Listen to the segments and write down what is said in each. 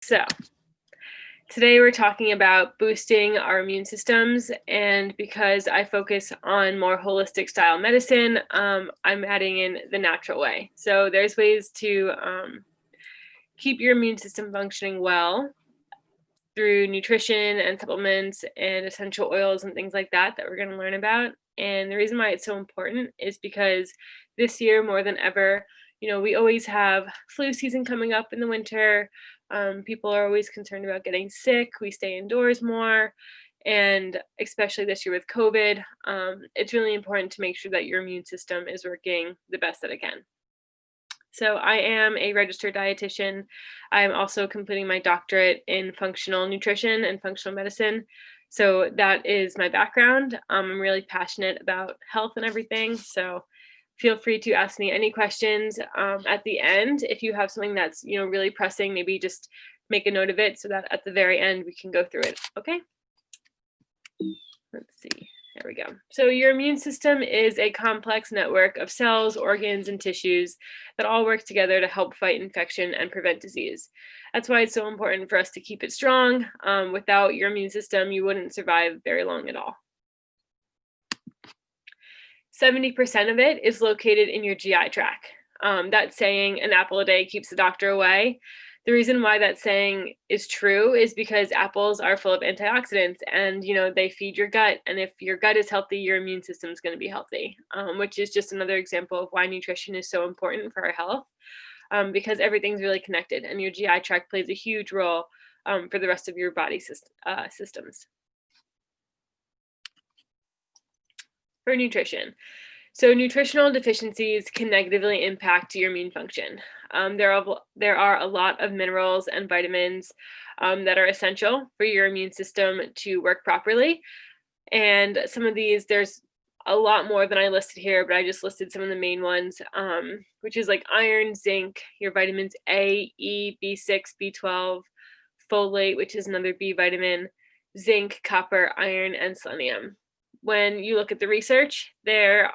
So today we're talking about boosting our immune systems, and because I focus on more holistic style medicine, I'm adding in the natural way. So there's ways to keep your immune system functioning well through nutrition and supplements and essential oils and things like that we're going to learn about. And the reason why it's so important is because this year, more than ever, we always have flu season coming up in the winter. People are always concerned about getting sick. We stay indoors more. And especially this year with COVID, it's really important to make sure that your immune system is working the best that it can. So I am a registered dietitian. I'm also completing my doctorate in functional nutrition and functional medicine. So that is my background. I'm really passionate about health and everything. So feel free to ask me any questions at the end. If you have something that's really pressing, maybe just make a note of it so that at the very end we can go through it. Okay. Let's see. There we go. So your immune system is a complex network of cells, organs, and tissues that all work together to help fight infection and prevent disease. That's why it's so important for us to keep it strong. Without your immune system, you wouldn't survive very long at all. 70% of it is located in your GI tract. That saying, an apple a day keeps the doctor away. The reason why that saying is true is because apples are full of antioxidants and, they feed your gut. And if your gut is healthy, your immune system is going to be healthy, which is just another example of why nutrition is so important for our health, because everything's really connected and your GI tract plays a huge role for the rest of your body systems. For nutrition. So nutritional deficiencies can negatively impact your immune function. There are a lot of minerals and vitamins that are essential for your immune system to work properly. And some of these, there's a lot more than I listed here, but I just listed some of the main ones, which is like iron, zinc, your vitamins A, E, B6, B12, folate, which is another B vitamin, zinc, copper, iron, and selenium. When you look at the research, there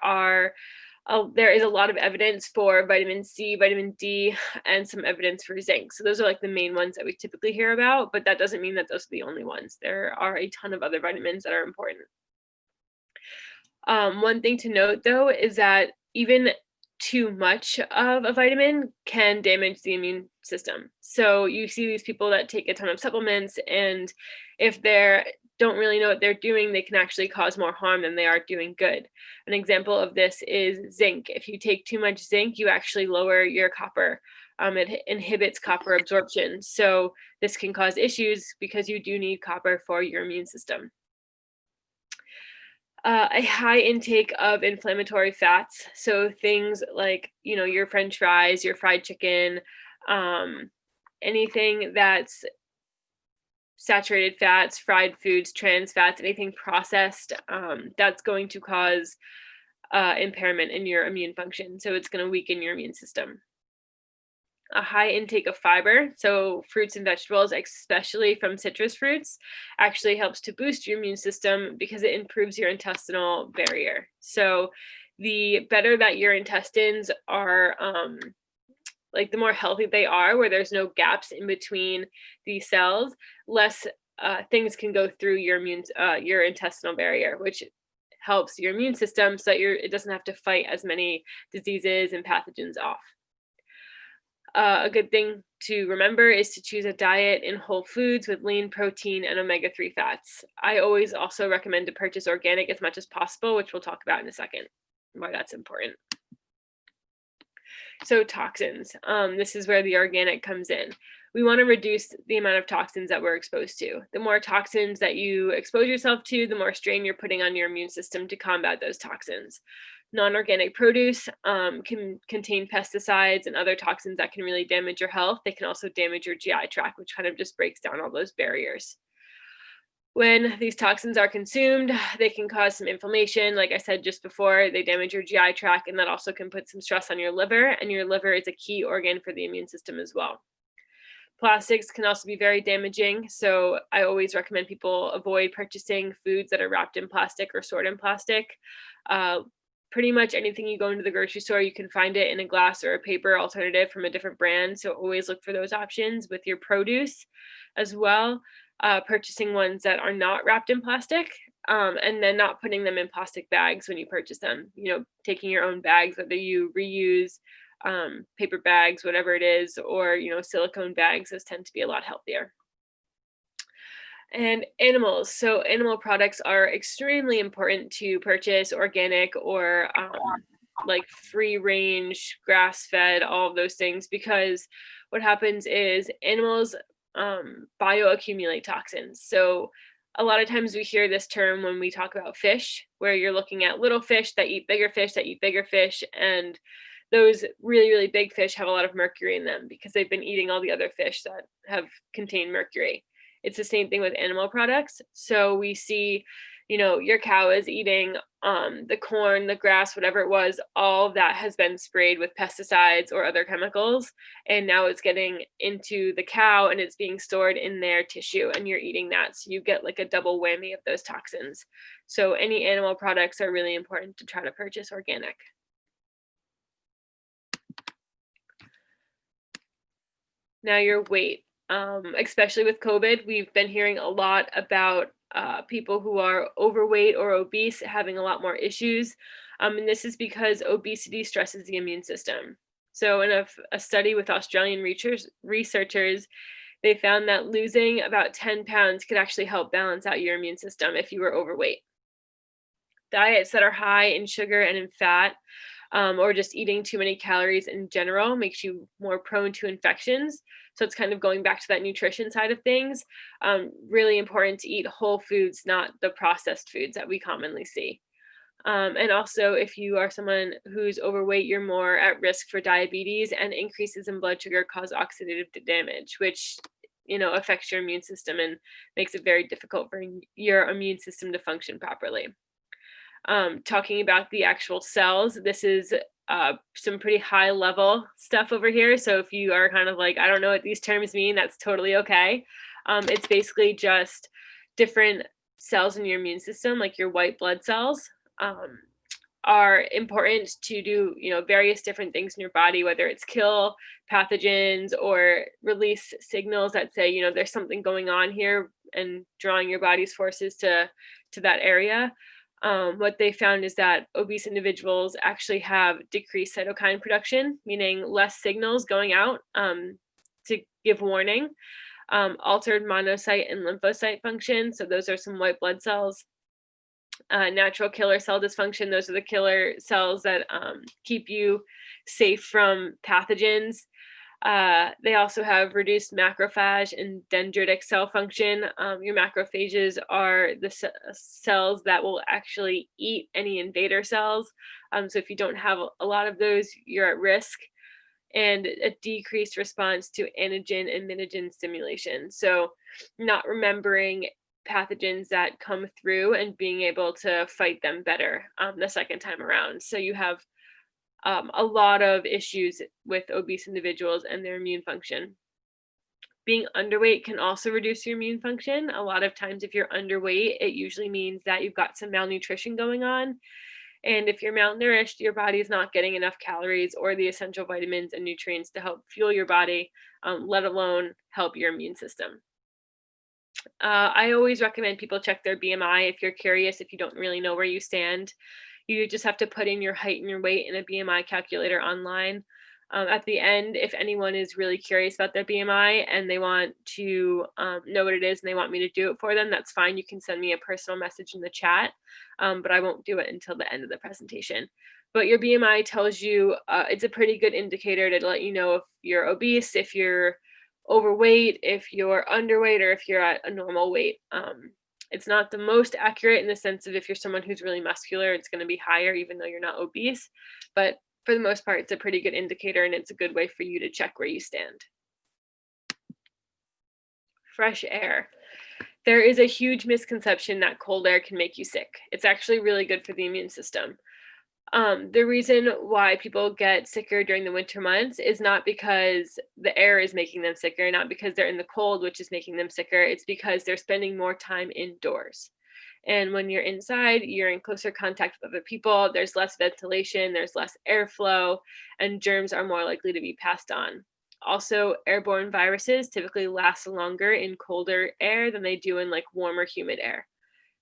is a lot of evidence for vitamin C, vitamin D, and some evidence for zinc. So those are like the main ones that we typically hear about, but that doesn't mean that those are the only ones. There are a ton of other vitamins that are important. One thing to note, though, is that even too much of a vitamin can damage the immune system. So you see these people that take a ton of supplements, and if they don't really know what they're doing, they can actually cause more harm than they are doing good. An example of this is zinc. If you take too much zinc, you actually lower your copper. It inhibits copper absorption. So this can cause issues because you do need copper for your immune system. A high intake of inflammatory fats. So things like, your French fries, your fried chicken, anything that's saturated fats, fried foods, trans fats, anything processed, that's going to cause impairment in your immune function. So it's going to weaken your immune system. A high intake of fiber, so fruits and vegetables, especially from citrus fruits, actually helps to boost your immune system because it improves your intestinal barrier. So the better that your intestines are, the more healthy they are, where there's no gaps in between the cells, less things can go through your intestinal barrier, which helps your immune system so that it doesn't have to fight as many diseases and pathogens off. A good thing to remember is to choose a diet in whole foods with lean protein and omega-3 fats. I always also recommend to purchase organic as much as possible, which we'll talk about in a second, why that's important. So toxins, this is where the organic comes in. We want to reduce the amount of toxins that we're exposed to. The more toxins that you expose yourself to, the more strain you're putting on your immune system to combat those toxins. Non-organic produce can contain pesticides and other toxins that can really damage your health. They can also damage your GI tract, which kind of just breaks down all those barriers. When these toxins are consumed, they can cause some inflammation. Like I said just before, they damage your GI tract, and that also can put some stress on your liver, and your liver is a key organ for the immune system as well. Plastics can also be very damaging, so I always recommend people avoid purchasing foods that are wrapped in plastic or stored in plastic. pretty much anything you go into the grocery store, you can find it in a glass or a paper alternative from a different brand. So always look for those options with your produce as well. Purchasing ones that are not wrapped in plastic, and then not putting them in plastic bags when you purchase them. Taking your own bags, whether you reuse paper bags, whatever it is, or silicone bags, those tend to be a lot healthier. And animals. So animal products are extremely important to purchase, organic or like free range, grass fed, all of those things, because what happens is animals bioaccumulate toxins. So a lot of times we hear this term when we talk about fish, where you're looking at little fish that eat bigger fish that eat bigger fish. And those really, really big fish have a lot of mercury in them because they've been eating all the other fish that have contained mercury. It's the same thing with animal products. So we see, your cow is eating the corn, the grass, whatever it was, all of that has been sprayed with pesticides or other chemicals. And now it's getting into the cow and it's being stored in their tissue and you're eating that. So you get like a double whammy of those toxins. So any animal products are really important to try to purchase organic. Now your weight. Especially with COVID, we've been hearing a lot about people who are overweight or obese having a lot more issues. And this is because obesity stresses the immune system. So in a study with Australian researchers, they found that losing about 10 pounds could actually help balance out your immune system if you were overweight. Diets that are high in sugar and in fat, or just eating too many calories in general, makes you more prone to infections. So it's kind of going back to that nutrition side of things. Really important to eat whole foods, not the processed foods that we commonly see. And also, if you are someone who's overweight, you're more at risk for diabetes, and increases in blood sugar cause oxidative damage, which affects your immune system and makes it very difficult for your immune system to function properly. Talking about the actual cells, this is some pretty high level stuff over here. So if you are kind of like, I don't know what these terms mean, that's totally okay. It's basically just different cells in your immune system, like your white blood cells, are important to do, various different things in your body, whether it's kill pathogens or release signals that say, there's something going on here, and drawing your body's forces to that area. What they found is that obese individuals actually have decreased cytokine production, meaning less signals going out to give warning, altered monocyte and lymphocyte function. So those are some white blood cells. Natural killer cell dysfunction. Those are the killer cells that keep you safe from pathogens. They also have reduced macrophage and dendritic cell function. Your macrophages are the cells that will actually eat any invader cells. So if you don't have a lot of those, you're at risk. And a decreased response to antigen and mitogen stimulation. So not remembering pathogens that come through and being able to fight them better the second time around. So you have a lot of issues with obese individuals and their immune function. Being underweight can also reduce your immune function. A lot of times if you're underweight, it usually means that you've got some malnutrition going on. And if you're malnourished, your body is not getting enough calories or the essential vitamins and nutrients to help fuel your body, let alone help your immune system. I always recommend people check their BMI if you're curious, if you don't really know where you stand. You just have to put in your height and your weight in a BMI calculator online. At the end, if anyone is really curious about their BMI and they want to know what it is and they want me to do it for them, that's fine. You can send me a personal message in the chat, but I won't do it until the end of the presentation. But your BMI tells you, it's a pretty good indicator to let you know if you're obese, if you're overweight, if you're underweight, or if you're at a normal weight. It's not the most accurate in the sense of if you're someone who's really muscular, it's going to be higher even though you're not obese. But for the most part, it's a pretty good indicator, and it's a good way for you to check where you stand. Fresh air. There is a huge misconception that cold air can make you sick. It's actually really good for the immune system. The reason why people get sicker during the winter months is not because the air is making them sicker, not because they're in the cold, which is making them sicker. It's because they're spending more time indoors. And when you're inside, you're in closer contact with other people. There's less ventilation, there's less airflow, and germs are more likely to be passed on. Also, airborne viruses typically last longer in colder air than they do in like warmer, humid air.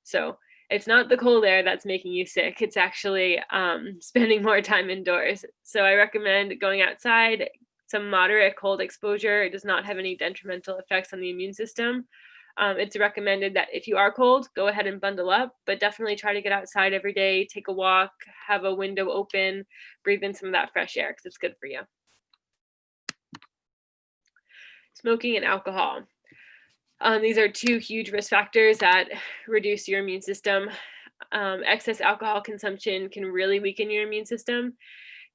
So it's not the cold air that's making you sick. It's actually spending more time indoors. So I recommend going outside. Some moderate cold exposure. It does not have any detrimental effects on the immune system. It's recommended that if you are cold, go ahead and bundle up, but definitely try to get outside every day, take a walk, have a window open, breathe in some of that fresh air because it's good for you. Smoking and alcohol. These are two huge risk factors that reduce your immune system. Excess alcohol consumption can really weaken your immune system.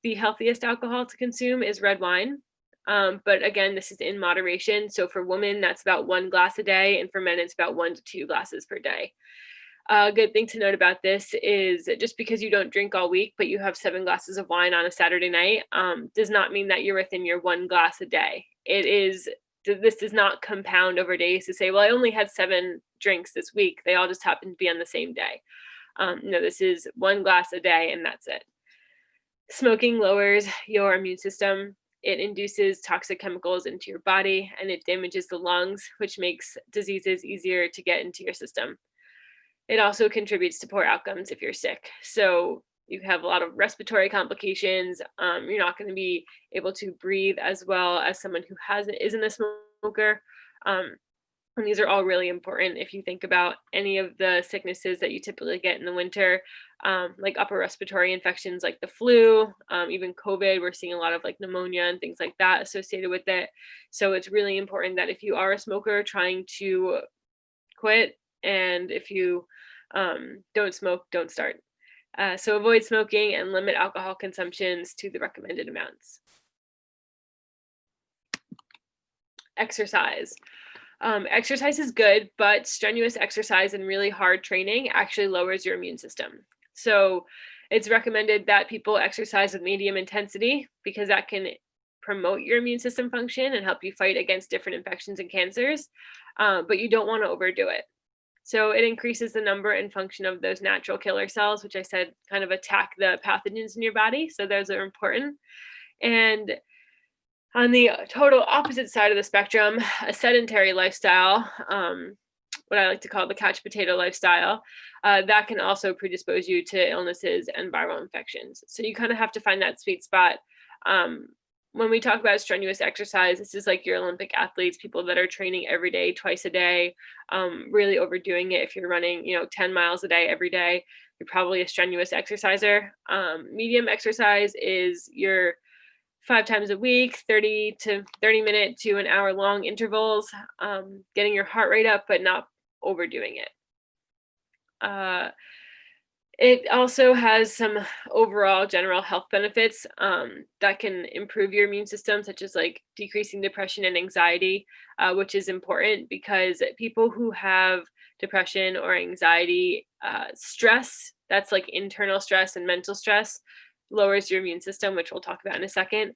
The healthiest alcohol to consume is red wine. But again, this is in moderation. So for women, that's about 1 glass a day. And for men, it's about 1 to 2 glasses per day. A good thing to note about this is just because you don't drink all week, but you have 7 glasses of wine on a Saturday night, does not mean that you're within your 1 glass a day. This does not compound over days to say, well, I only had 7 drinks this week. They all just happen to be on the same day. No, this is 1 glass a day and that's it. Smoking lowers your immune system. It induces toxic chemicals into your body and it damages the lungs, which makes diseases easier to get into your system. It also contributes to poor outcomes if you're sick. So you have a lot of respiratory complications. You're not going to be able to breathe as well as someone who isn't a smoker. And these are all really important if you think about any of the sicknesses that you typically get in the winter, like upper respiratory infections like the flu, even COVID. We're seeing a lot of like pneumonia and things like that associated with it. So it's really important that if you are a smoker trying to quit, and if you don't smoke, don't start. So avoid smoking and limit alcohol consumptions to the recommended amounts. Exercise. Exercise is good, but strenuous exercise and really hard training actually lowers your immune system. So it's recommended that people exercise with medium intensity because that can promote your immune system function and help you fight against different infections and cancers, but you don't want to overdo it. So it increases the number and function of those natural killer cells, which I said kind of attack the pathogens in your body. So those are important. And on the total opposite side of the spectrum, a sedentary lifestyle, what I like to call the couch potato lifestyle, that can also predispose you to illnesses and viral infections. So you kind of have to find that sweet spot. When we talk about strenuous exercise, this is like your Olympic athletes, people that are training every day, twice a day, really overdoing it. If you're running, 10 miles a day every day, you're probably a strenuous exerciser. Medium exercise is your 5 times a week, 30 minute to an hour long intervals, getting your heart rate up, but not overdoing it. It also has some overall general health benefits that can improve your immune system, such as like decreasing depression and anxiety, which is important because people who have depression or anxiety, stress, that's like internal stress and mental stress, lowers your immune system, which we'll talk about in a second.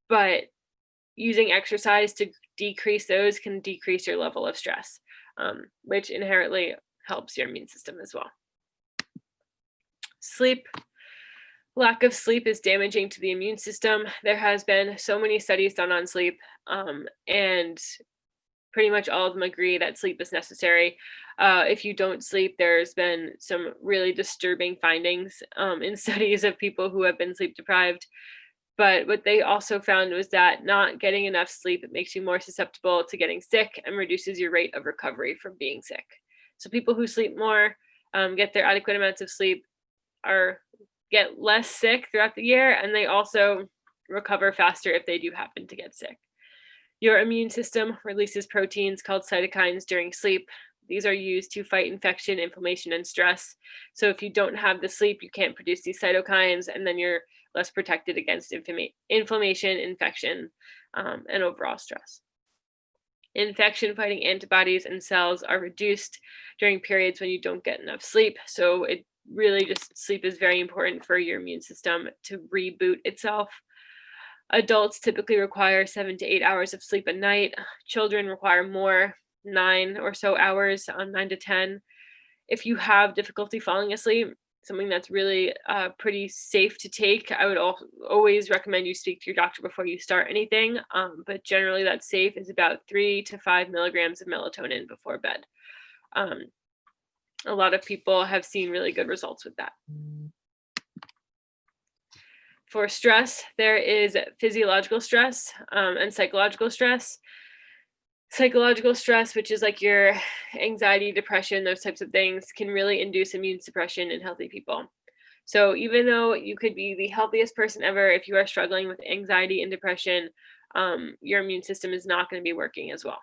But using exercise to decrease those can decrease your level of stress, which inherently helps your immune system as well. Sleep. Lack of sleep is damaging to the immune system. There has been so many studies done on sleep, and pretty much all of them agree that sleep is necessary. If you don't sleep, there's been some really disturbing findings in studies of people who have been sleep deprived. But what they also found was that not getting enough sleep, it makes you more susceptible to getting sick and reduces your rate of recovery from being sick. So people who sleep more, get their adequate amounts of sleep, get less sick throughout the year, and they also recover faster if they do happen to get sick. Your immune system releases proteins called cytokines during sleep. These are used to fight infection, inflammation, and stress. So if you don't have the sleep, you can't produce these cytokines, and then you're less protected against inflammation, infection, and overall stress. Infection-fighting antibodies and cells are reduced during periods when you don't get enough sleep. So it really just sleep is very important for your immune system to reboot itself. Adults typically require 7 to 8 hours of sleep a night. Children require more, 9 or so hours, 9 to 10. If you have difficulty falling asleep, something that's really pretty safe to take, I would always recommend you speak to your doctor before you start anything. But generally, that's safe is about 3 to 5 milligrams of melatonin before bed. A lot of people have seen really good results with that. For stress, there is physiological stress and psychological stress. Psychological stress, which is like your anxiety, depression, those types of things, can really induce immune suppression in healthy people. So even though you could be the healthiest person ever, if you are struggling with anxiety and depression, your immune system is not going to be working as well.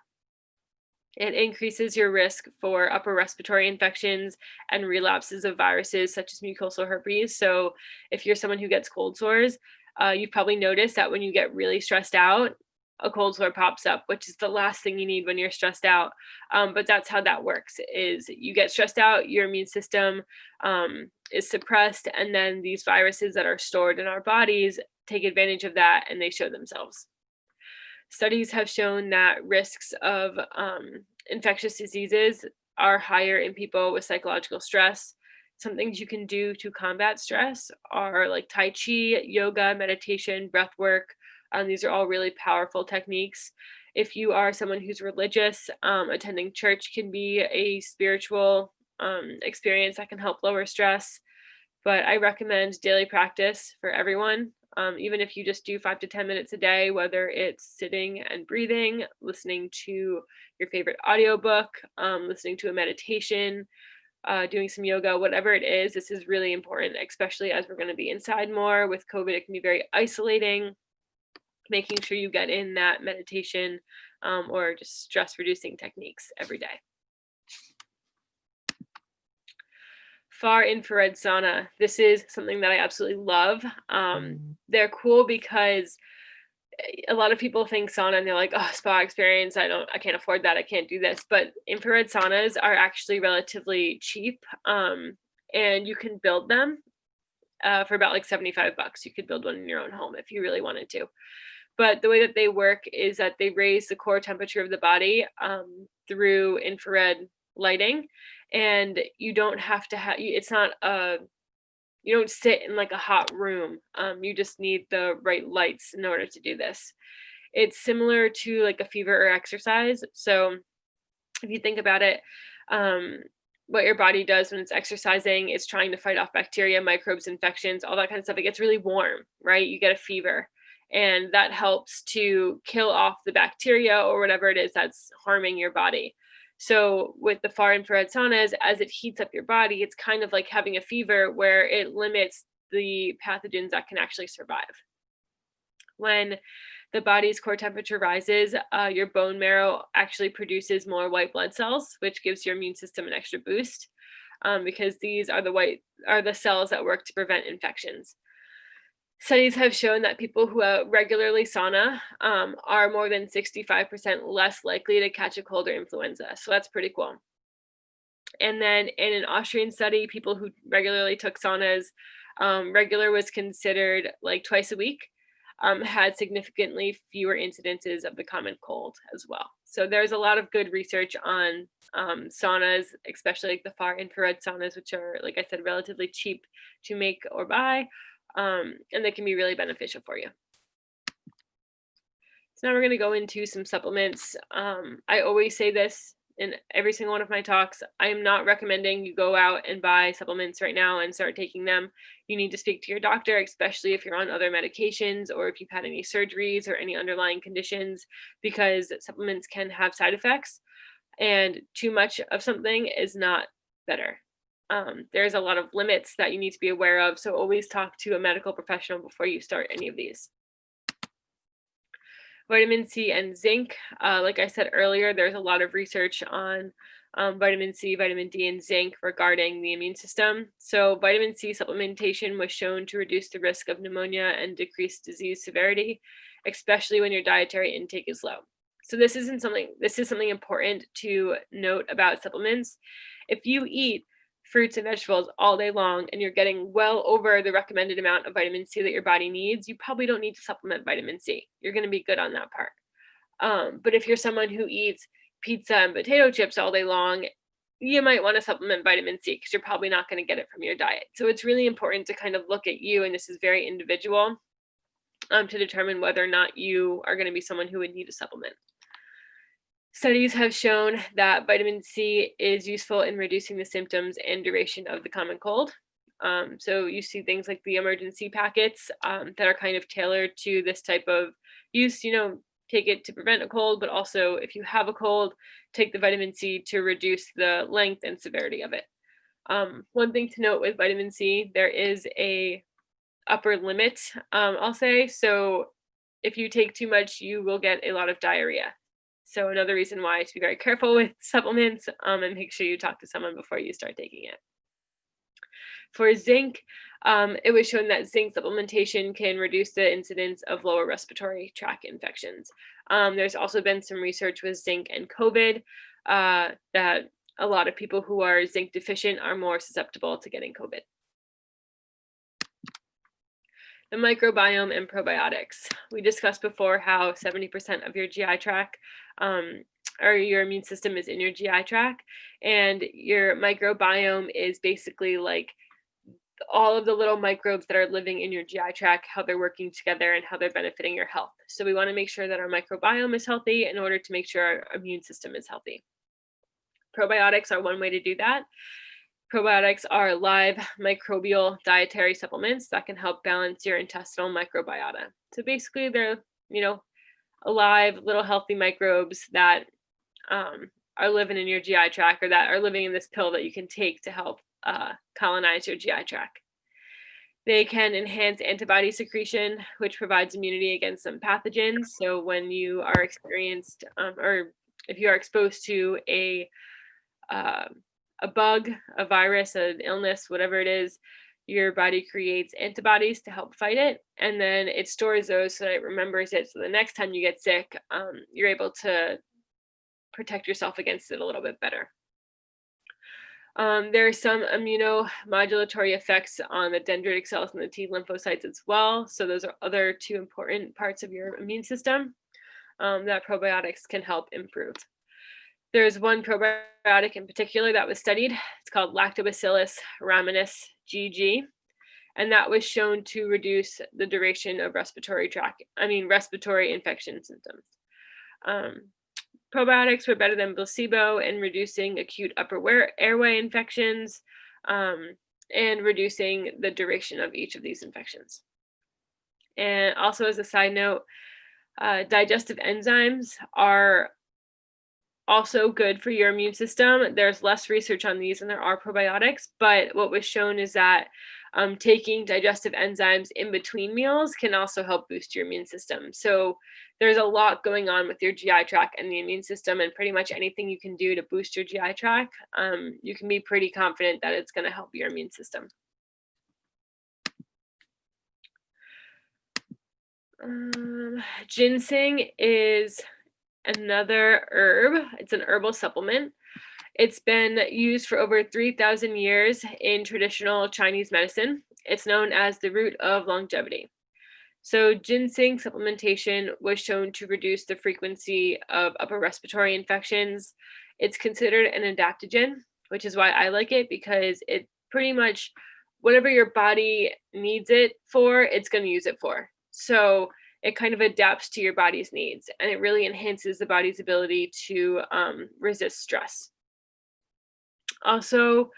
It increases your risk for upper respiratory infections and relapses of viruses such as mucosal herpes. So if you're someone who gets cold sores, you've probably noticed that when you get really stressed out, a cold sore pops up, which is the last thing you need when you're stressed out. But that's how that works, is you get stressed out, your immune system is suppressed, and then these viruses that are stored in our bodies take advantage of that and they show themselves. Studies have shown that risks of infectious diseases are higher in people with psychological stress. Some things you can do to combat stress are like Tai Chi, yoga, meditation, breath work. These are all really powerful techniques. If you are someone who's religious, attending church can be a spiritual experience that can help lower stress. But I recommend daily practice for everyone. Even if you just do 5 to 10 minutes a day, whether it's sitting and breathing, listening to your favorite audiobook, listening to a meditation, doing some yoga, whatever it is, this is really important, especially as we're going to be inside more. With COVID, it can be very isolating. Making sure you get in that meditation or just stress reducing techniques every day. Far infrared sauna. This is something that I absolutely love. They're cool because a lot of people think sauna and they're like, oh, spa experience, I can't afford that, I can't do this. But infrared saunas are actually relatively cheap, and you can build them for about like $75. You could build one in your own home if you really wanted to. But the way that they work is that they raise the core temperature of the body through infrared lighting, and you don't have to have, it's not you don't sit in like a hot room. You just need the right lights in order to do this. It's similar to like a fever or exercise. So if you think about it, what your body does when it's exercising is trying to fight off bacteria, microbes, infections, all that kind of stuff. It gets really warm, right? You get a fever. And that helps to kill off the bacteria or whatever it is that's harming your body. So with the far infrared saunas, as it heats up your body, it's kind of like having a fever where it limits the pathogens that can actually survive. When the body's core temperature rises, your bone marrow actually produces more white blood cells, which gives your immune system an extra boost, because these are the cells that work to prevent infections. Studies have shown that people who regularly sauna are more than 65% less likely to catch a cold or influenza. So that's pretty cool. And then in an Austrian study, people who regularly took saunas, regular was considered like twice a week, had significantly fewer incidences of the common cold as well. So there's a lot of good research on saunas, especially like the far infrared saunas, which are, like I said, relatively cheap to make or buy. And they can be really beneficial for you. So now we're going to go into some supplements. I always say this in every single one of my talks. I am not recommending you go out and buy supplements right now and start taking them. You need to speak to your doctor, especially if you're on other medications or if you've had any surgeries or any underlying conditions, because supplements can have side effects, and too much of something is not better. There's a lot of limits that you need to be aware of, so always talk to a medical professional before you start any of these. Vitamin C and zinc. Like I said earlier, there's a lot of research on vitamin C, vitamin D, and zinc regarding the immune system. So vitamin C supplementation was shown to reduce the risk of pneumonia and decrease disease severity, especially when your dietary intake is low. So this is something important to note about supplements. If you eat fruits and vegetables all day long and you're getting well over the recommended amount of vitamin C that your body needs, you probably don't need to supplement vitamin C. You're going to be good on that part. But if you're someone who eats pizza and potato chips all day long, you might want to supplement vitamin C because you're probably not going to get it from your diet. So it's really important to kind of look at you, and this is very individual, to determine whether or not you are going to be someone who would need a supplement. Studies have shown that vitamin C is useful in reducing the symptoms and duration of the common cold. So you see things like the emergency packets that are kind of tailored to this type of use, take it to prevent a cold, but also if you have a cold, take the vitamin C to reduce the length and severity of it. One thing to note with vitamin C, there is a upper limit, I'll say. So if you take too much, you will get a lot of diarrhea. So another reason why to be very careful with supplements, and make sure you talk to someone before you start taking it. For zinc, it was shown that zinc supplementation can reduce the incidence of lower respiratory tract infections. There's also been some research with zinc and COVID that a lot of people who are zinc deficient are more susceptible to getting COVID. The microbiome and probiotics. We discussed before how 70% of your GI tract or your immune system is in your GI tract, and your microbiome is basically like all of the little microbes that are living in your GI tract, how they're working together and how they're benefiting your health. So we want to make sure that our microbiome is healthy in order to make sure our immune system is healthy. Probiotics are one way to do that. Probiotics are live microbial dietary supplements that can help balance your intestinal microbiota. So basically they're, alive little healthy microbes that are living in your GI tract, or that are living in this pill that you can take to help colonize your GI tract. They can enhance antibody secretion, which provides immunity against some pathogens. So when you are experienced, or if you are exposed to a bug, a virus, an illness, whatever it is, your body creates antibodies to help fight it, and then it stores those so that it remembers it. So the next time you get sick, you're able to protect yourself against it a little bit better. There are some immunomodulatory effects on the dendritic cells and the T lymphocytes as well. So those are other two important parts of your immune system that probiotics can help improve. There's one probiotic in particular that was studied. It's called Lactobacillus rhamnosus GG, and that was shown to reduce the duration of respiratory infection symptoms. Probiotics were better than placebo in reducing acute upper airway infections and reducing the duration of each of these infections. And also, as a side note, digestive enzymes are also good for your immune system. There's less research on these than there are probiotics, but what was shown is that taking digestive enzymes in between meals can also help boost your immune system. So there's a lot going on with your GI tract and the immune system, and pretty much anything you can do to boost your GI tract, you can be pretty confident that it's going to help your immune system. Ginseng is another herb. It's an herbal supplement. It's been used for over 3,000 years in traditional Chinese medicine. It's known as the root of longevity. So ginseng supplementation was shown to reduce the frequency of upper respiratory infections. It's considered an adaptogen, which is why I like it, because it pretty much, whatever your body needs it for, it's going to use it for. So it kind of adapts to your body's needs, and it really enhances the body's ability to resist stress. Also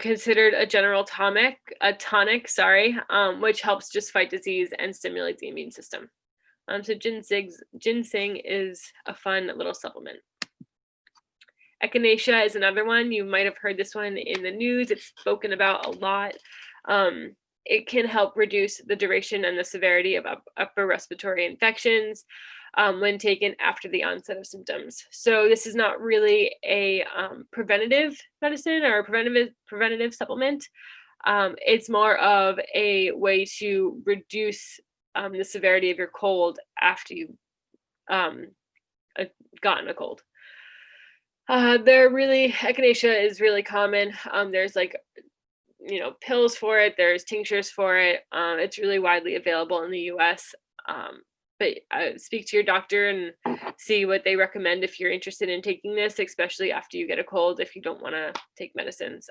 considered a general tonic, which helps just fight disease and stimulate the immune system. So ginseng is a fun little supplement. Echinacea is another one. You might have heard this one in the news. It's spoken about a lot. It can help reduce the duration and the severity of upper respiratory infections when taken after the onset of symptoms. So this is not really a preventative medicine or a preventative supplement. It's more of a way to reduce the severity of your cold after you've gotten a cold. Echinacea is really common. There's pills for it. There's tinctures for it. It's really widely available in the US. but speak to your doctor and see what they recommend if you're interested in taking this, especially after you get a cold, if you don't want to take medicines.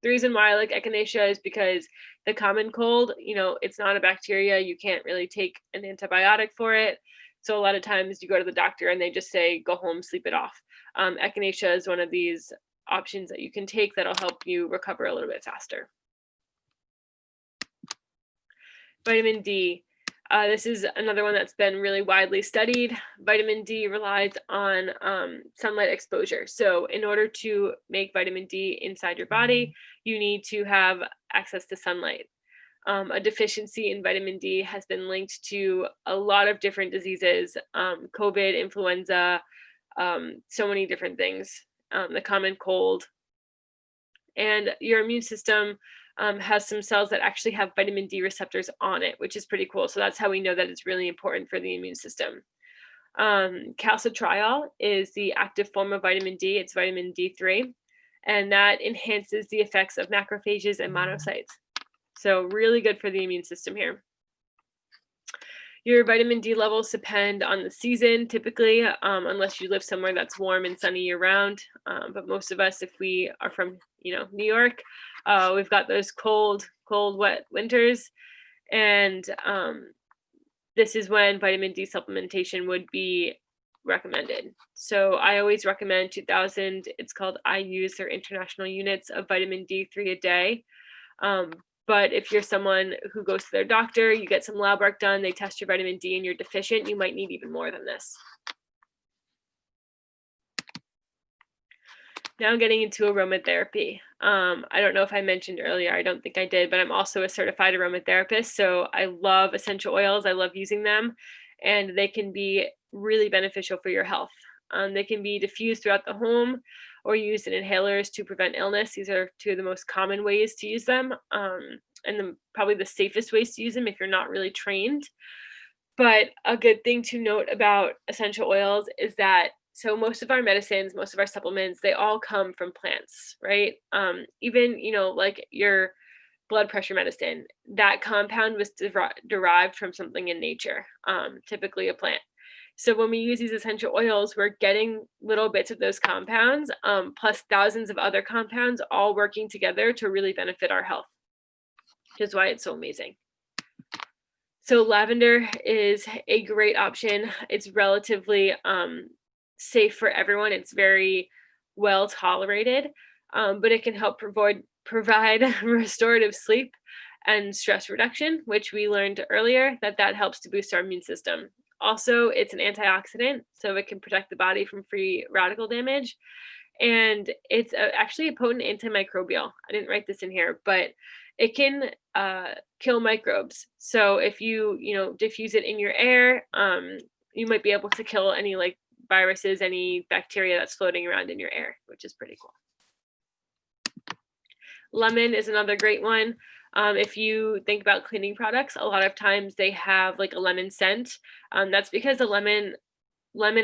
The reason why I like Echinacea is because the common cold, it's not a bacteria. You can't really take an antibiotic for it. So a lot of times you go to the doctor and they just say, go home, sleep it off. Echinacea is one of these options that you can take that'll help you recover a little bit faster. Vitamin D. This is another one that's been really widely studied. Vitamin D relies on sunlight exposure. So in order to make vitamin D inside your body, you need to have access to sunlight. A deficiency in vitamin D has been linked to a lot of different diseases, COVID, influenza, so many different things, the common cold. And your immune system has some cells that actually have vitamin D receptors on it, which is pretty cool. So that's how we know that it's really important for the immune system. Calcitriol is the active form of vitamin D. It's vitamin D3, and that enhances the effects of macrophages and monocytes. So really good for the immune system here. Your vitamin D levels depend on the season, typically, unless you live somewhere that's warm and sunny year round. But most of us, if we are from, New York, we've got those cold, wet winters. And this is when vitamin D supplementation would be recommended. So I always recommend 2,000. It's called IUs, or international units of vitamin D3 a day. But if you're someone who goes to their doctor, you get some lab work done, they test your vitamin D and you're deficient, you might need even more than this. Now getting into aromatherapy. I don't know if I mentioned earlier, I don't think I did, but I'm also a certified aromatherapist. So I love essential oils. I love using them, and they can be really beneficial for your health. They can be diffused throughout the home or used in inhalers to prevent illness. These are two of the most common ways to use them, and probably the safest ways to use them if you're not really trained. But a good thing to note about essential oils is that, so most of our medicines, most of our supplements, they all come from plants, right? Even, like your blood pressure medicine, that compound was derived from something in nature, typically a plant. So when we use these essential oils, we're getting little bits of those compounds, plus thousands of other compounds, all working together to really benefit our health, which is why it's so amazing. So lavender is a great option. It's relatively safe for everyone. It's very well tolerated, but it can help provide restorative sleep and stress reduction, which we learned earlier that helps to boost our immune system. Also, it's an antioxidant, so it can protect the body from free radical damage. And it's actually a potent antimicrobial. I didn't write this in here, but it can kill microbes. So if you diffuse it in your air, you might be able to kill any viruses, any bacteria that's floating around in your air, which is pretty cool. Lemon is another great one. If you think about cleaning products, a lot of times they have a lemon scent. That's because the lemon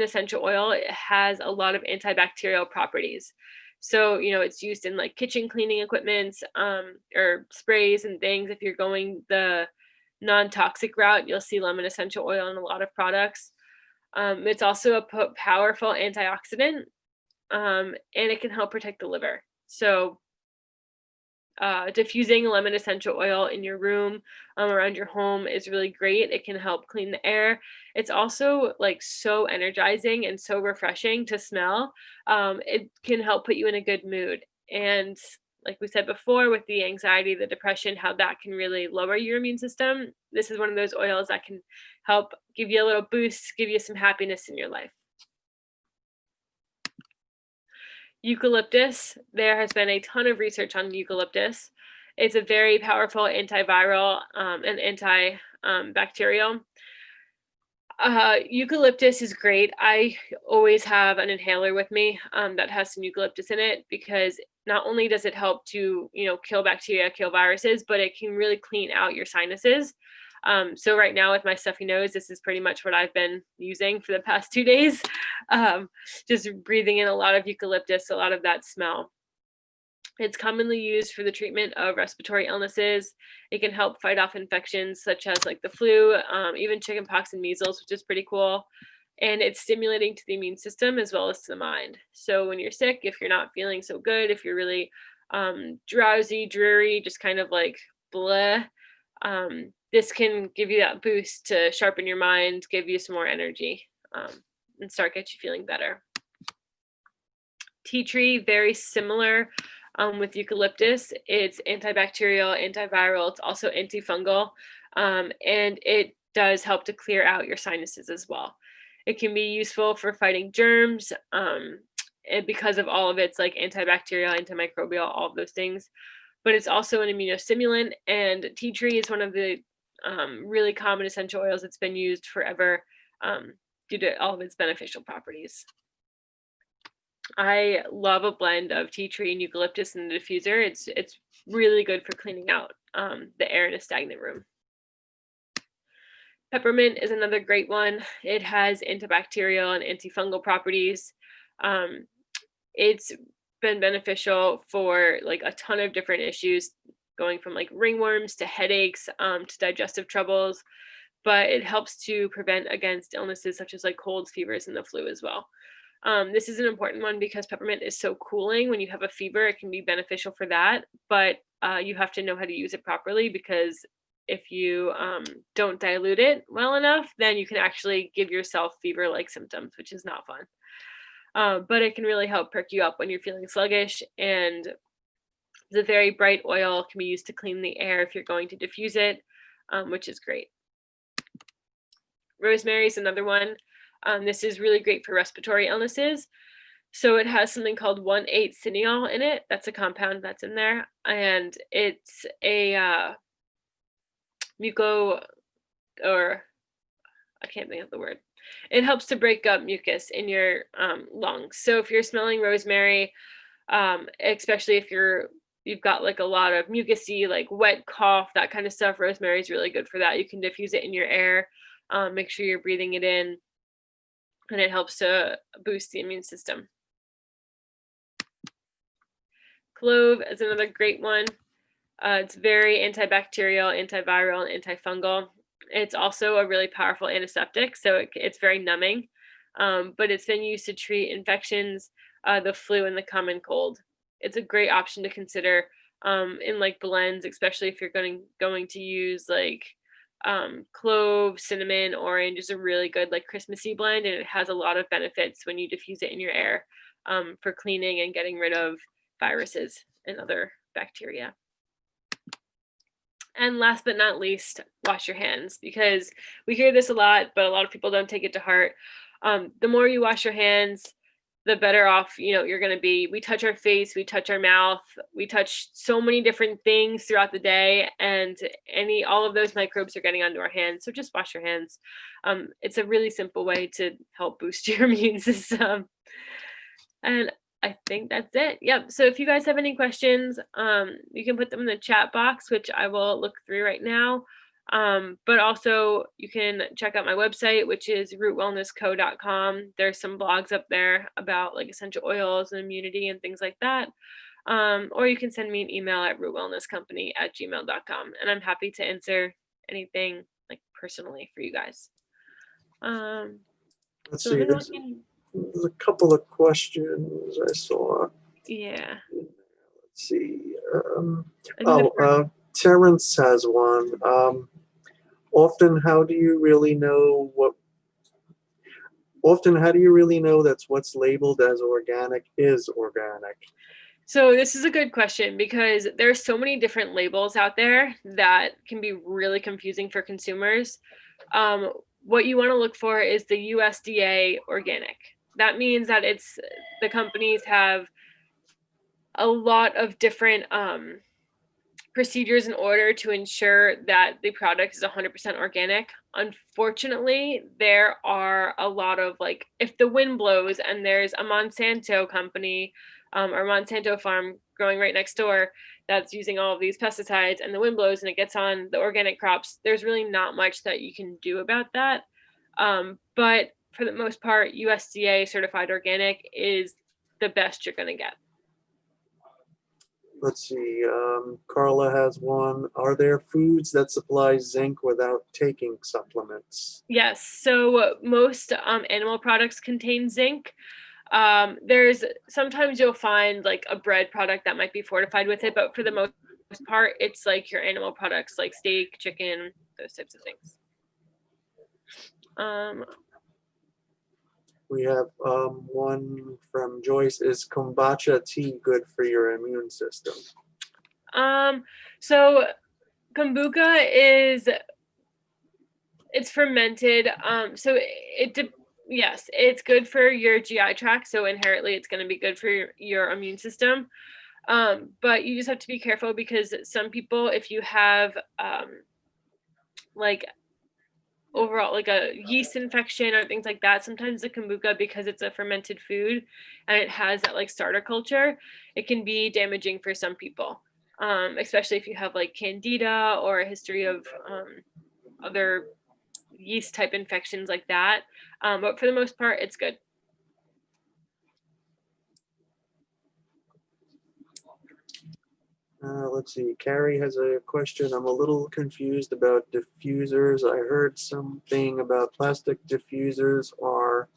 essential oil has a lot of antibacterial properties. So, it's used in kitchen cleaning equipment, or sprays and things. If you're going the non-toxic route, you'll see lemon essential oil in a lot of products. It's also a powerful antioxidant, and it can help protect the liver. So diffusing lemon essential oil in your room, around your home, is really great. It can help clean the air. It's also so energizing and so refreshing to smell. It can help put you in a good mood. And like we said before, with the anxiety, the depression, how that can really lower your immune system. This is one of those oils that can help give you a little boost, give you some happiness in your life. Eucalyptus. There has been a ton of research on eucalyptus. It's a very powerful antiviral and antibacterial. Eucalyptus is great. I always have an inhaler with me that has some eucalyptus in it, because not only does it help to kill bacteria, kill viruses, but it can really clean out your sinuses. So right now with my stuffy nose, this is pretty much what I've been using for the past 2 days. Just breathing in a lot of eucalyptus, a lot of that smell. It's commonly used for the treatment of respiratory illnesses. It can help fight off infections such as like the flu, even chickenpox and measles, which is pretty cool. And it's stimulating to the immune system as well as to the mind. So when you're sick, if you're not feeling so good, if you're really drowsy, dreary, just kind of like bleh, this can give you that boost to sharpen your mind, give you some more energy, and start get you feeling better. Tea tree, very similar with eucalyptus. It's antibacterial, antiviral, it's also antifungal, and it does help to clear out your sinuses as well. It can be useful for fighting germs, and because of all of its like antibacterial, antimicrobial, all of those things. But it's also an immunostimulant, and tea tree is one of the really common essential oils that's been used forever due to all of its beneficial properties. I love a blend of tea tree and eucalyptus in the diffuser. It's really good for cleaning out the air in a stagnant room. Peppermint is another great one. It has antibacterial and antifungal properties. It's been beneficial for like a ton of different issues, going from like ringworms to headaches to digestive troubles, but it helps to prevent against illnesses such as like colds, fevers, and the flu as well. This is an important one because peppermint is so cooling. When you have a fever, it can be beneficial for that, but you have to know how to use it properly, because if you don't dilute it well enough, then you can actually give yourself fever-like symptoms, which is not fun. But it can really help perk you up when you're feeling sluggish, and the very bright oil can be used to clean the air if you're going to diffuse it, which is great. Rosemary is another one. This is really great for respiratory illnesses. So it has something called 1,8-cineol in it. That's a compound that's in there. And it's a or I can't think of the word. It helps to break up mucus in your lungs. So if you're smelling rosemary, especially if you've got like a lot of mucusy, like wet cough, that kind of stuff, rosemary is really good for that. You can diffuse it in your air. Make sure you're breathing it in, and it helps to boost the immune system. Clove is another great one. It's very antibacterial, antiviral, and antifungal. It's also a really powerful antiseptic, so it's very numbing, but it's been used to treat infections, the flu, and the common cold. It's a great option to consider in like blends, especially if you're going to use like clove, cinnamon, orange is a really good like Christmassy blend, and it has a lot of benefits when you diffuse it in your air for cleaning and getting rid of viruses and other bacteria. And last but not least, wash your hands, because we hear this a lot, but a lot of people don't take it to heart. The more you wash your hands, the better off you're going to be. We touch our face, we touch our mouth, we touch so many different things throughout the day, and all of those microbes are getting onto our hands. So just wash your hands. It's a really simple way to help boost your immune system. And I think that's it. Yep. So if you guys have any questions, you can put them in the chat box, which I will look through right now. But also you can check out my website, which is rootwellnessco.com. There's some blogs up there about like essential oils and immunity and things like that. Or you can send me an email at rootwellnesscompany@gmail.com, and I'm happy to answer anything like personally for you guys. Let's see. There's a couple of questions I saw. Yeah. Let's see. Terrence has one. Often, how do you really know that's what's labeled as organic is organic? So this is a good question, because there's so many different labels out there that can be really confusing for consumers. What you want to look for is the USDA organic. That means that the companies have a lot of different procedures in order to ensure that the product is 100% organic. Unfortunately, there are a lot of like, if the wind blows and there's a Monsanto company or Monsanto farm growing right next door that's using all of these pesticides, and the wind blows and it gets on the organic crops, there's really not much that you can do about that. But for the most part, USDA certified organic is the best you're going to get. let's see, Carla has one. Are there foods that supply zinc without taking supplements? Yes, so most animal products contain zinc. There's sometimes you'll find like a bread product that might be fortified with it, but for the most part, it's like your animal products like steak, chicken, those types of things. We have one from Joyce. Is kombucha tea good for your immune system? So kombucha it's fermented. So yes, it's good for your GI tract. So inherently, it's going to be good for your immune system. But you just have to be careful because some people, if you have like overall like a yeast infection or things like that, sometimes the kombucha, because it's a fermented food and it has that like starter culture, it can be damaging for some people, especially if you have like candida or a history of other yeast type infections like that. But for the most part, it's good. Let's see. Carrie has a question. I'm a little confused about diffusers. I heard something about plastic diffusers are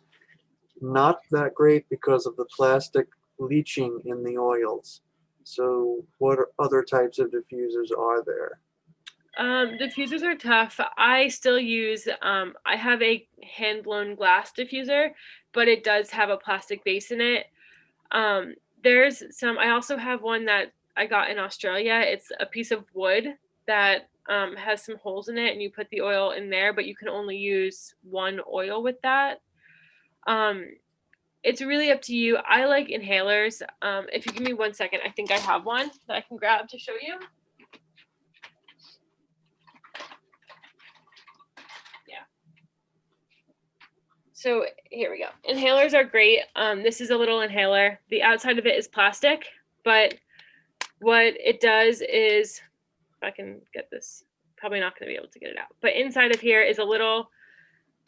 not that great because of the plastic leaching in the oils. So what other types of diffusers are there? Diffusers are tough. I still use, I have a hand blown glass diffuser, but it does have a plastic base in it. There's some, I also have one that I got in Australia. It's a piece of wood that has some holes in it, and you put the oil in there, but you can only use one oil with that. It's really up to you. I like inhalers. If you give me 1 second, I think I have one that I can grab to show you. So here we go. Inhalers are great. This is a little inhaler. The outside of it is plastic, but what it does is, if I can get this, probably not going to be able to get it out, but inside of here is a little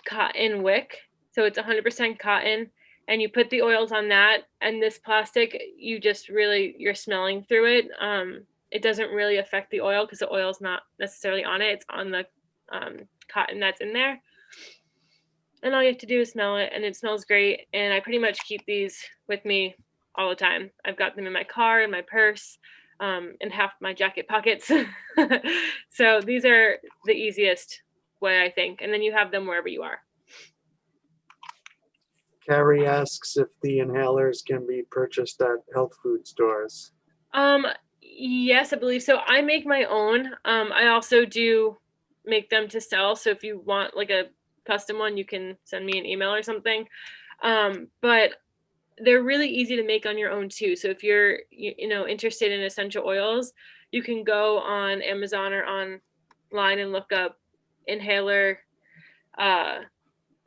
cotton wick. So it's 100% cotton, and you put the oils on that, and this plastic, you just really, you're smelling through it. It doesn't really affect the oil because the oil's not necessarily on it. It's on the cotton that's in there. And all you have to do is smell it, and it smells great. And I pretty much keep these with me all the time. I've got them in my car, in my purse, in half my jacket pockets. So these are the easiest way, I think. And then you have them wherever you are. Carrie asks if the inhalers can be purchased at health food stores. Yes, I believe so. I make my own. I also do make them to sell. So if you want like a custom one, you can send me an email or something. But they're really easy to make on your own too. So if you're interested in essential oils, you can go on Amazon or online and look up inhaler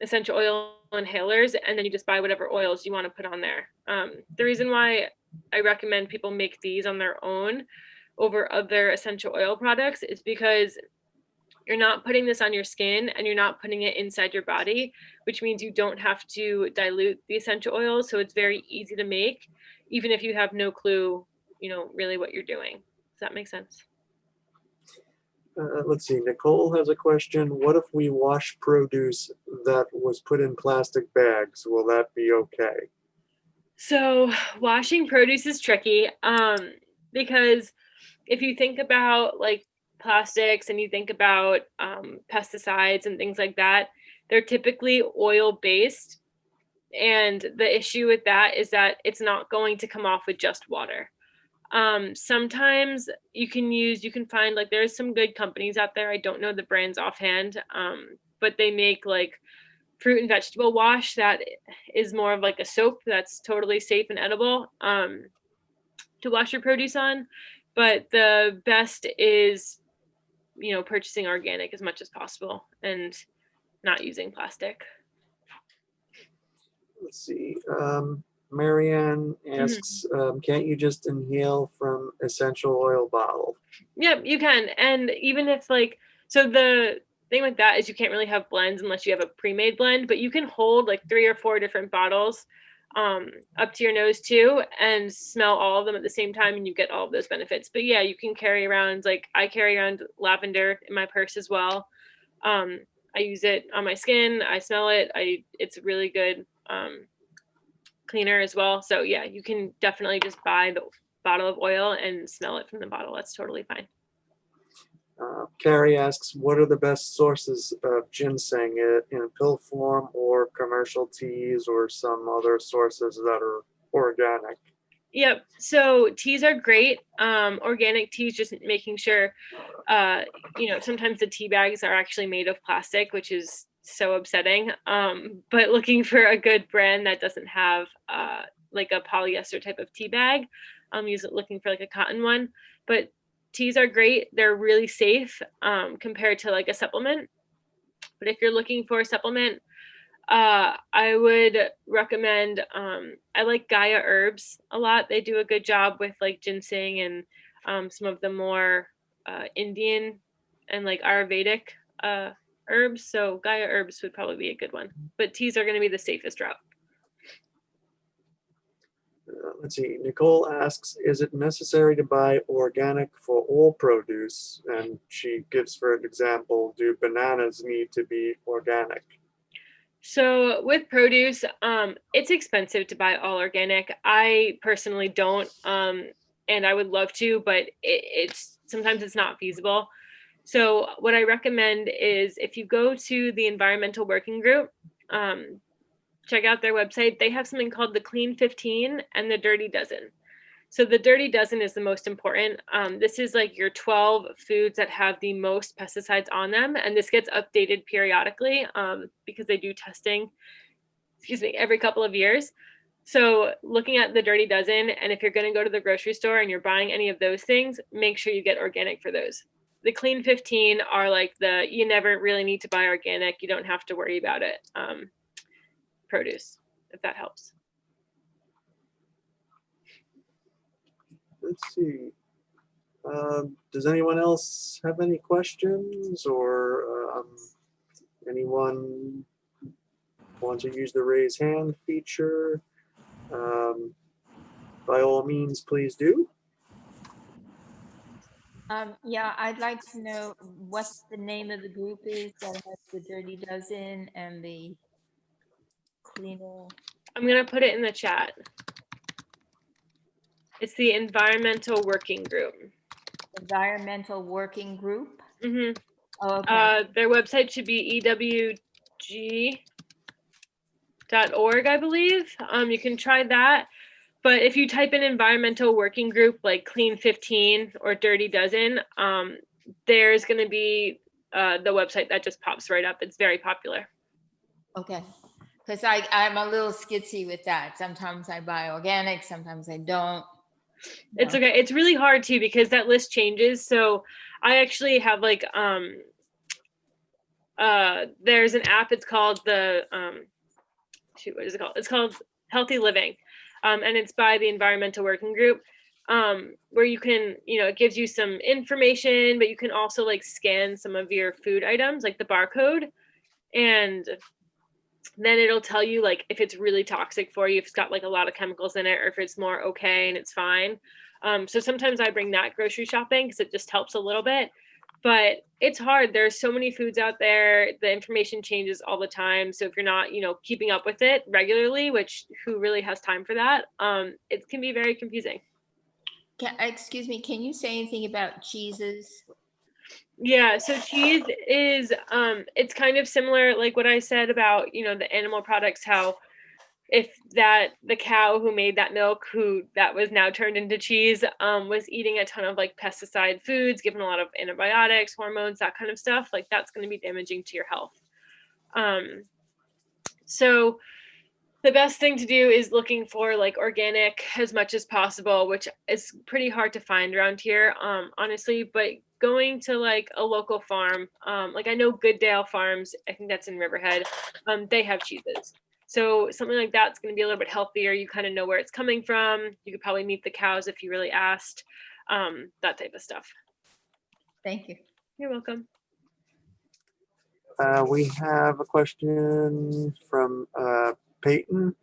essential oil inhalers, and then you just buy whatever oils you want to put on there. The reason why I recommend people make these on their own over other essential oil products is because you're not putting this on your skin and you're not putting it inside your body, which means you don't have to dilute the essential oils. So it's very easy to make, even if you have no clue, really what you're doing. Does that make sense? Let's see. Nicole has a question. What if we wash produce that was put in plastic bags? Will that be okay? So washing produce is tricky because if you think about like plastics and you think about pesticides and things like that, they're typically oil based. And the issue with that is that it's not going to come off with just water. Sometimes you can find like there's some good companies out there. I don't know the brands offhand, but they make like fruit and vegetable wash that is more of like a soap that's totally safe and edible to wash your produce on. But the best is, purchasing organic as much as possible and not using plastic. Let's see. Marianne asks, can't you just inhale from essential oil bottle? Yeah, you can. And even if so the thing with that is you can't really have blends unless you have a pre-made blend, but you can hold like 3 or 4 different bottles up to your nose too, and smell all of them at the same time, and you get all of those benefits. But yeah, you can carry around, like I carry around lavender in my purse as well. I use it on my skin. I smell it. It's a really good cleaner as well. So yeah, you can definitely just buy the bottle of oil and smell it from the bottle. That's totally fine. Carrie asks, what are the best sources of ginseng in pill form or commercial teas or some other sources that are organic? Yep. So teas are great. Organic teas, just making sure, sometimes the tea bags are actually made of plastic, which is so upsetting. But looking for a good brand that doesn't have like a polyester type of tea bag. Looking for like a cotton one. But teas are great. They're really safe compared to like a supplement. But if you're looking for a supplement, I would recommend, I like Gaia herbs a lot. They do a good job with like ginseng and some of the more Indian and like Ayurvedic herbs. So Gaia herbs would probably be a good one. But teas are going to be the safest route. Let's see. Nicole asks, is it necessary to buy organic for all produce? And she gives, for an example, do bananas need to be organic? So with produce, it's expensive to buy all organic. I personally don't, and I would love to, but it's sometimes it's not feasible. So what I recommend is if you go to the Environmental Working Group, check out their website. They have something called the Clean 15 and the Dirty Dozen. So the Dirty Dozen is the most important. This is like your 12 foods that have the most pesticides on them. And this gets updated periodically because they do testing, every couple of years. So looking at the Dirty Dozen, and if you're going to go to the grocery store and you're buying any of those things, make sure you get organic for those. The Clean 15 are like you never really need to buy organic. You don't have to worry about it. Produce, if that helps. Let's see. Does anyone else have any questions, or anyone want to use the raise hand feature? By all means, please do. Yeah, I'd like to know what the name of the group is that has the Dirty Dozen and the cleaner. I'm going to put it in the chat. It's the Environmental Working Group. Environmental Working Group? Mm-hmm. Oh, okay. Their website should be ewg.org, I believe. You can try that. But if you type in Environmental Working Group, like Clean 15 or Dirty Dozen, there's going to be the website that just pops right up. It's very popular. Okay. Because I'm a little skitsy with that. Sometimes I buy organic, sometimes I don't. It's okay. It's really hard too because that list changes. So I actually have like there's an app. It's called what is it called? It's called Healthy Living, and it's by the Environmental Working Group, where you can, it gives you some information, but you can also like scan some of your food items, like the barcode, and then it'll tell you like if it's really toxic for you, if it's got like a lot of chemicals in it, or if it's more okay and it's fine. So sometimes I bring that grocery shopping because it just helps a little bit. But it's hard. There's so many foods out there. The information changes all the time. So if you're not, keeping up with it regularly, which who really has time for that, it can be very confusing. Excuse me, can you say anything about cheeses? Yeah, so cheese is it's kind of similar, like what I said about, the animal products, how if the cow who made that milk, that was now turned into cheese, was eating a ton of like pesticide foods, given a lot of antibiotics, hormones, that kind of stuff, like that's going to be damaging to your health. So the best thing to do is looking for like organic as much as possible, which is pretty hard to find around here, honestly, but going to like a local farm, like I know Goodale Farms, I think that's in Riverhead, they have cheeses. So something like that's going to be a little bit healthier. You kind of know where it's coming from. You could probably meet the cows if you really asked, that type of stuff. Thank you. You're welcome. We have a question from Peyton.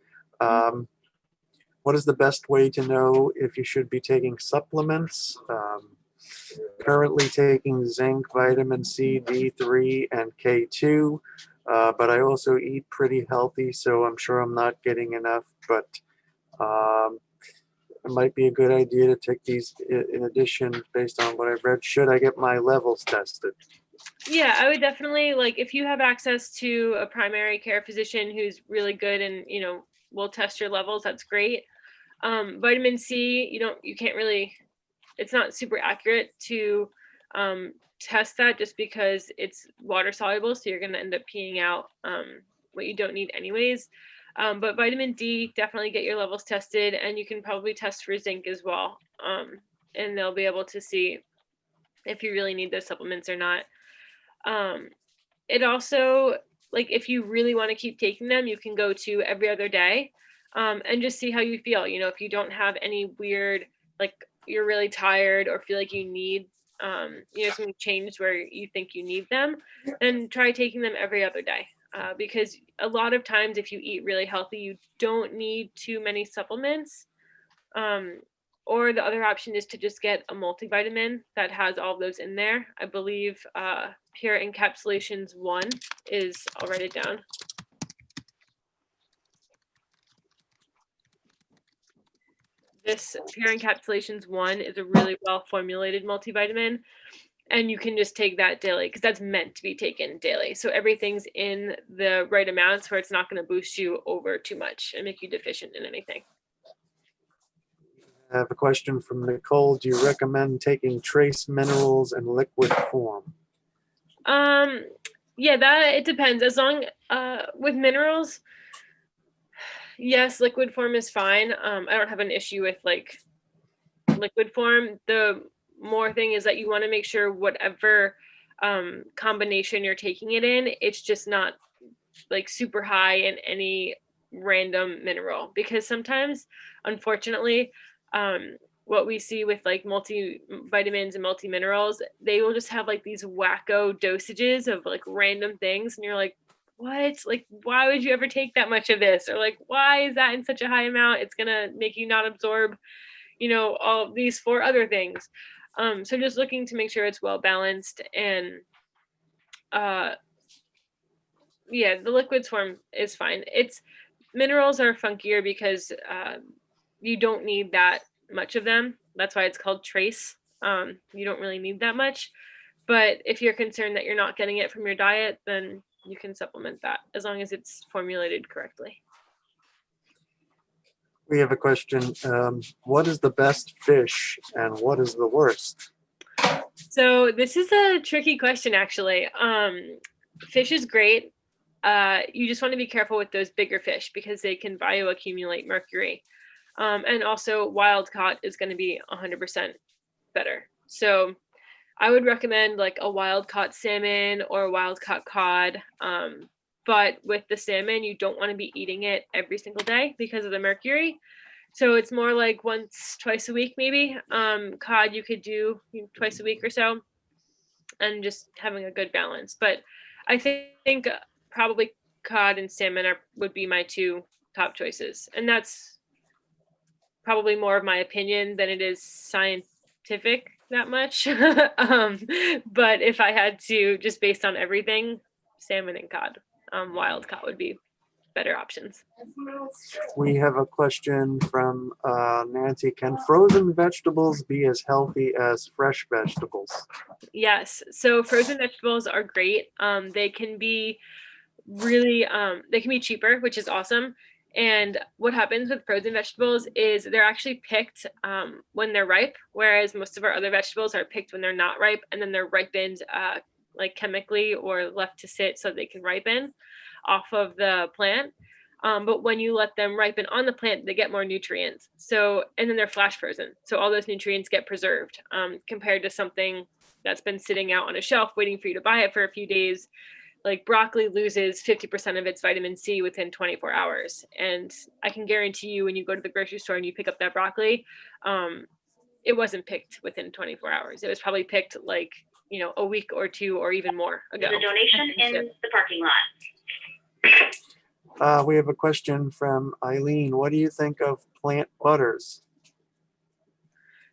What is the best way to know if you should be taking supplements? Currently taking zinc, vitamin C, D3, and K2, but I also eat pretty healthy, so I'm sure I'm not getting enough, but it might be a good idea to take these in addition based on what I've read. Should I get my levels tested? Yeah, I would definitely, like, if you have access to a primary care physician who's really good and, you know, will test your levels, that's great. Vitamin C, you can't really, it's not super accurate to test that just because it's water soluble. So you're going to end up peeing out what you don't need anyways. But vitamin D, definitely get your levels tested, and you can probably test for zinc as well. And they'll be able to see if you really need those supplements or not. It also, like, if you really want to keep taking them, you can go to every other day and just see how you feel. You know, if you don't have any weird, like, you're really tired or feel like you need, something changed where you think you need them, then try taking them every other day. Because a lot of times, if you eat really healthy, you don't need too many supplements. Or the other option is to just get a multivitamin that has all those in there. I believe Pure Encapsulations 1 is, I'll write it down. This Pure Encapsulations 1 is a really well formulated multivitamin, and you can just take that daily because that's meant to be taken daily. So everything's in the right amounts where it's not going to boost you over too much and make you deficient in anything. I have a question from Nicole. Do you recommend taking trace minerals in liquid form? Yeah, that it depends. As long with minerals, yes, liquid form is fine. I don't have an issue with like liquid form. The more thing is that you want to make sure whatever combination you're taking it in, it's just not like super high in any random mineral, because sometimes, unfortunately, what we see with like multivitamins and multiminerals, they will just have like these wacko dosages of like random things, and you're like, what? Like, why would you ever take that much of this? Or like, why is that in such a high amount? It's gonna make you not absorb, all these 4 other things. So just looking to make sure it's well balanced, and yeah, the liquids form is fine. It's minerals are funkier because you don't need that much of them. That's why it's called trace. You don't really need that much. But if you're concerned that you're not getting it from your diet, then you can supplement that as long as it's formulated correctly. We have a question. What is the best fish and what is the worst? So this is a tricky question, actually. Fish is great. You just want to be careful with those bigger fish because they can bioaccumulate mercury. And also wild caught is going to be 100% better. So I would recommend like a wild caught salmon or a wild caught cod. But with the salmon, you don't want to be eating it every single day because of the mercury. So it's more like once, twice a week, maybe. Cod you could do twice a week or so, and just having a good balance. But I think probably cod and salmon would be my 2 top choices. And that's probably more of my opinion than it is scientific that much. But if I had to, just based on everything, salmon and cod, wild caught would be better options. We have a question from Nancy. Can frozen vegetables be as healthy as fresh vegetables? Yes. So frozen vegetables are great. They can be really, they can be cheaper, which is awesome. And what happens with frozen vegetables is they're actually picked when they're ripe, whereas most of our other vegetables are picked when they're not ripe, and then they're ripened like chemically or left to sit so they can ripen off of the plant. But when you let them ripen on the plant, they get more nutrients. So, and then they're flash frozen. So all those nutrients get preserved compared to something that's been sitting out on a shelf waiting for you to buy it for a few days. Like broccoli loses 50% of its vitamin C within 24 hours. And I can guarantee you when you go to the grocery store and you pick up that broccoli, it wasn't picked within 24 hours. It was probably picked like, a week or 2 or even more ago. There's a donation in the parking lot. We have a question from Eileen. What do you think of plant butters?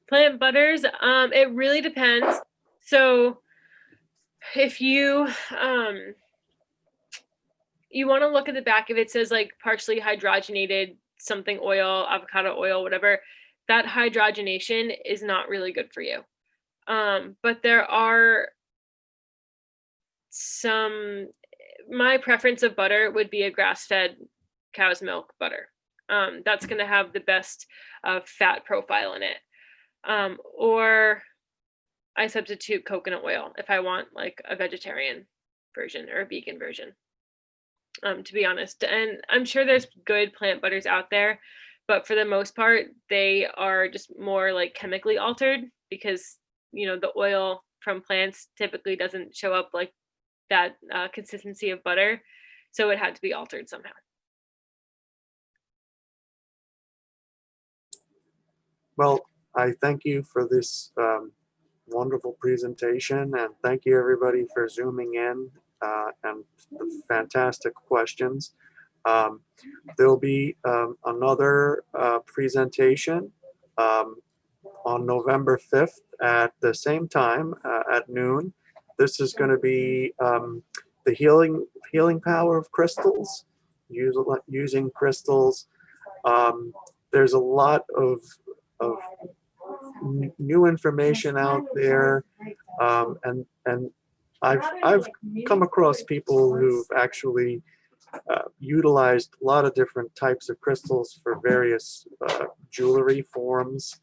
Plant butters, it really depends. So if you you want to look at the back, if it says like partially hydrogenated something oil, avocado oil, whatever, that hydrogenation is not really good for you. But there are some, my preference of butter would be a grass-fed cow's milk butter. That's going to have the best fat profile in it. Or I substitute coconut oil if I want like a vegetarian version or a vegan version, to be honest. And I'm sure there's good plant butters out there, but for the most part, they are just more like chemically altered because, you know, the oil from plants typically doesn't show up like that consistency of butter. So it had to be altered somehow. Well, I thank you for this wonderful presentation, and thank you everybody for zooming in and the fantastic questions. There'll be another presentation on November 5th at the same time at noon. This is going to be the healing power of crystals, using crystals. There's a lot of new information out there, and I've come across people who've actually utilized a lot of different types of crystals for various jewelry forms,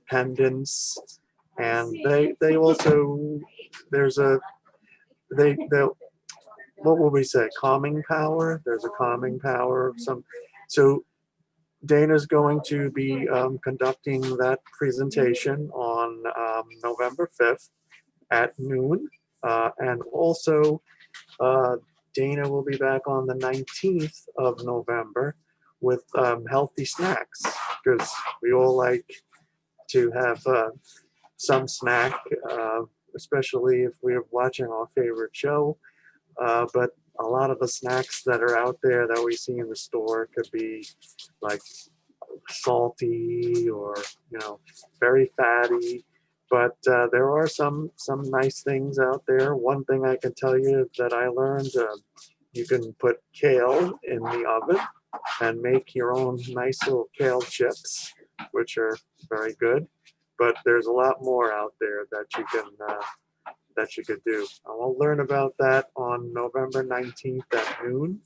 pendants, and they also, there's a they what will we say, calming power. There's a calming power of some. So Dana's going to be conducting that presentation on November 5th at noon. And also, Dana will be back on the 19th of November with healthy snacks, because we all like to have some snack, especially if we're watching our favorite show. But a lot of the snacks that are out there that we see in the store could be like salty or, you know, very fatty. But there are some nice things out there. One thing I can tell you that I learned, you can put kale in the oven and make your own nice little kale chips, which are very good. But there's a lot more out there that you can that you could do. And we'll learn about that on November 19th at noon.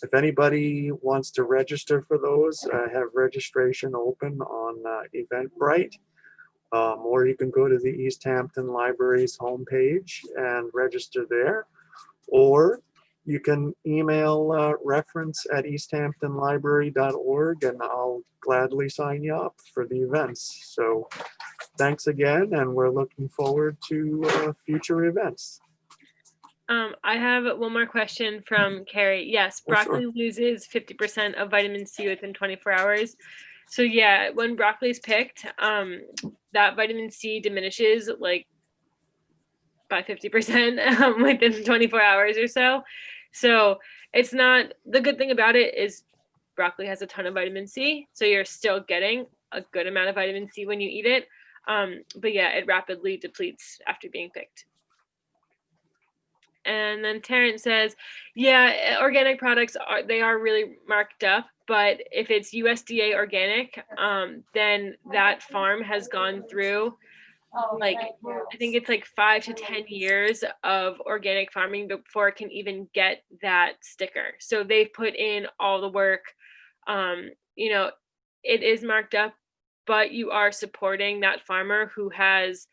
If anybody wants to register for those, I have registration open on Eventbrite, or you can go to the East Hampton Library's homepage and register there, or you can email reference at easthamptonlibrary.org and I'll gladly sign you up for the events. So thanks again, and we're looking forward to future events. I have one more question from Carrie. Yes, broccoli loses 50% of vitamin C within 24 hours. So yeah, when broccoli is picked, that vitamin C diminishes like by 50% within 24 hours or so. So it's not, the good thing about it is broccoli has a ton of vitamin C. So you're still getting a good amount of vitamin C when you eat it. But yeah, it rapidly depletes after being picked. And then Terrence says, yeah, organic products are really marked up, but if it's USDA organic, then that farm has gone through like, I think it's like 5 to 10 years of organic farming before it can even get that sticker. So they've put in all the work. You know, it is marked up, but you are supporting that farmer who has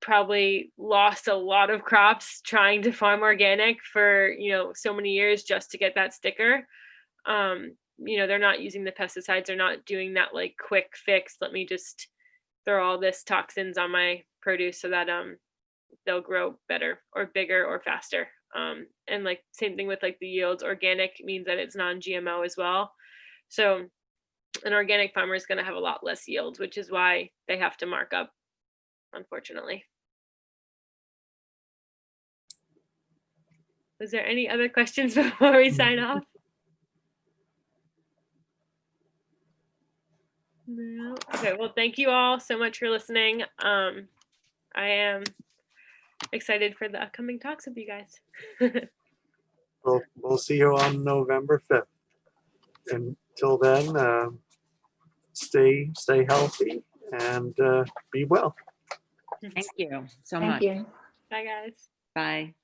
probably lost a lot of crops trying to farm organic for, you know, so many years just to get that sticker. You know, they're not using the pesticides, they're not doing that like quick fix, let me just throw all this toxins on my produce so that they'll grow better or bigger or faster. And like same thing with like the yields. Organic means that it's non-GMO as well. So an organic farmer is going to have a lot less yields, which is why they have to mark up, unfortunately. Was there any other questions before we sign off? No. Okay, well, thank you all so much for listening. I am excited for the upcoming talks with you guys. We'll see you on November 5th. Until then, stay healthy and be well. Thank you so Thank much. you. Bye, guys. Bye.